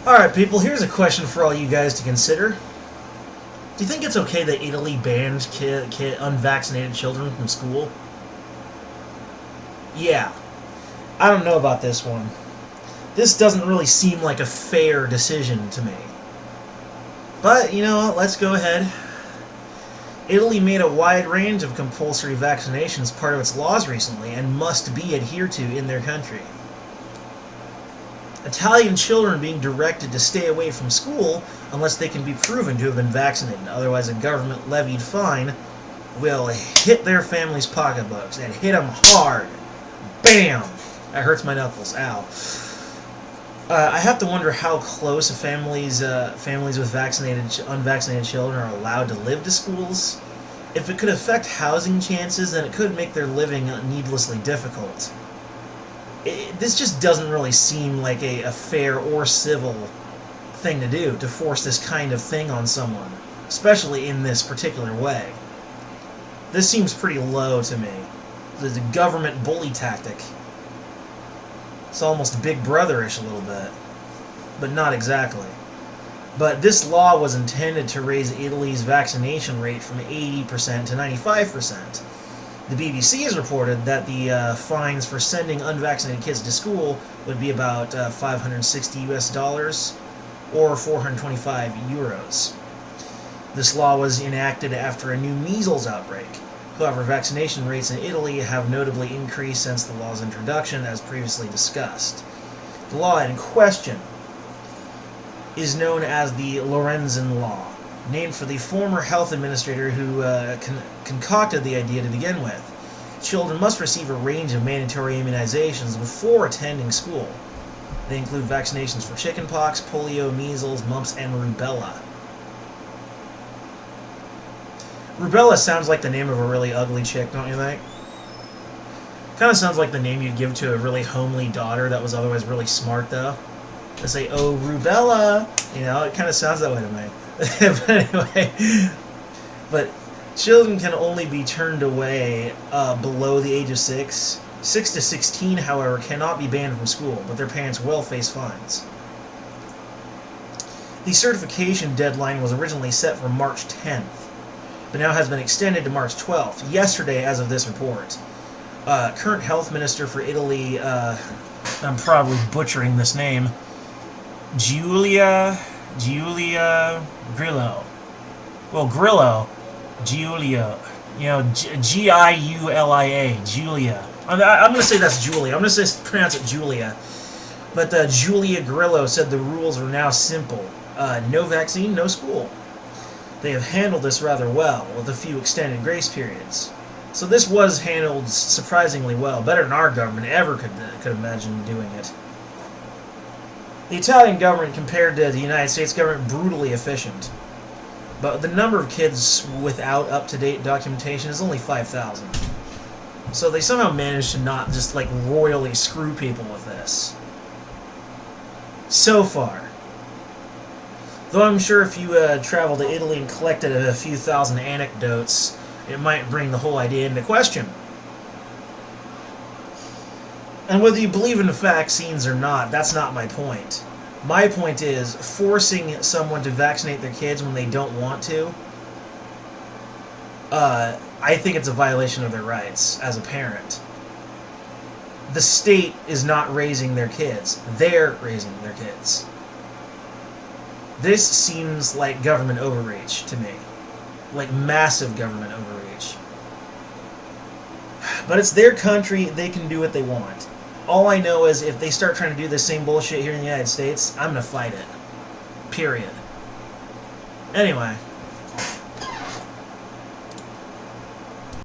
Alright, people, here's a question for all you guys to consider. Do you think it's okay that Italy banned unvaccinated children from school? Yeah. I don't know about this one. This doesn't really seem like a fair decision to me. But, you know what, let's go ahead. Italy made a wide range of compulsory vaccinations part of its laws recently and must be adhered to in their country. Italian children being directed to stay away from school unless they can be proven to have been vaccinated. Otherwise, a government-levied fine will hit their families' pocketbooks and hit them hard. Bam! That hurts my knuckles. Ow. I have to wonder how close families with unvaccinated children are allowed to live to schools. If it could affect housing chances, then it could make their living needlessly difficult. This just doesn't really seem like a fair or civil thing to do, to force this kind of thing on someone, especially in this particular way. This seems pretty low to me. It's a government bully tactic. It's almost Big Brother-ish a little bit, but not exactly. But this law was intended to raise Italy's vaccination rate from 80% to 95%. The BBC has reported that the fines for sending unvaccinated kids to school would be about $560 or 425 euros. This law was enacted after a new measles outbreak. However, vaccination rates in Italy have notably increased since the law's introduction, as previously discussed. The law in question is known as the Lorenzen Law, named for the former health administrator who concocted the idea to begin with. Children must receive a range of mandatory immunizations before attending school. They include vaccinations for chickenpox, polio, measles, mumps, and rubella. Rubella sounds like the name of a really ugly chick, don't you think? Kind of sounds like the name you'd give to a really homely daughter that was otherwise really smart, though. They say, "Oh, rubella!" You know, it kind of sounds that way to me. But anyway, but children can only be turned away below the age of 6. 6 to 16, however, cannot be banned from school, but their parents will face fines. The certification deadline was originally set for March 10th, but now has been extended to March 12th, yesterday as of this report. Current health minister for Italy, I'm probably butchering this name, Giulia Grillo. Well, Grillo, Giulia, Giulia, Julia. I'm going to say that's Julia. I'm going to pronounce it Julia. But Giulia Grillo said the rules are now simple. No vaccine, no school. They have handled this rather well, with a few extended grace periods. So this was handled surprisingly well, better than our government ever could imagine doing it. The Italian government, compared to the United States government, brutally efficient. But the number of kids without up-to-date documentation is only 5,000. So they somehow managed to not just, royally screw people with this. So far. Though I'm sure if you traveled to Italy and collected a few thousand anecdotes, it might bring the whole idea into question. And whether you believe in vaccines or not, that's not my point. My point is, forcing someone to vaccinate their kids when they don't want to, I think it's a violation of their rights as a parent. The state is not raising their kids. They're raising their kids. This seems like government overreach to me. Like massive government overreach. But it's their country, they can do what they want. All I know is if they start trying to do the same bullshit here in the United States, I'm going to fight it. Period. Anyway.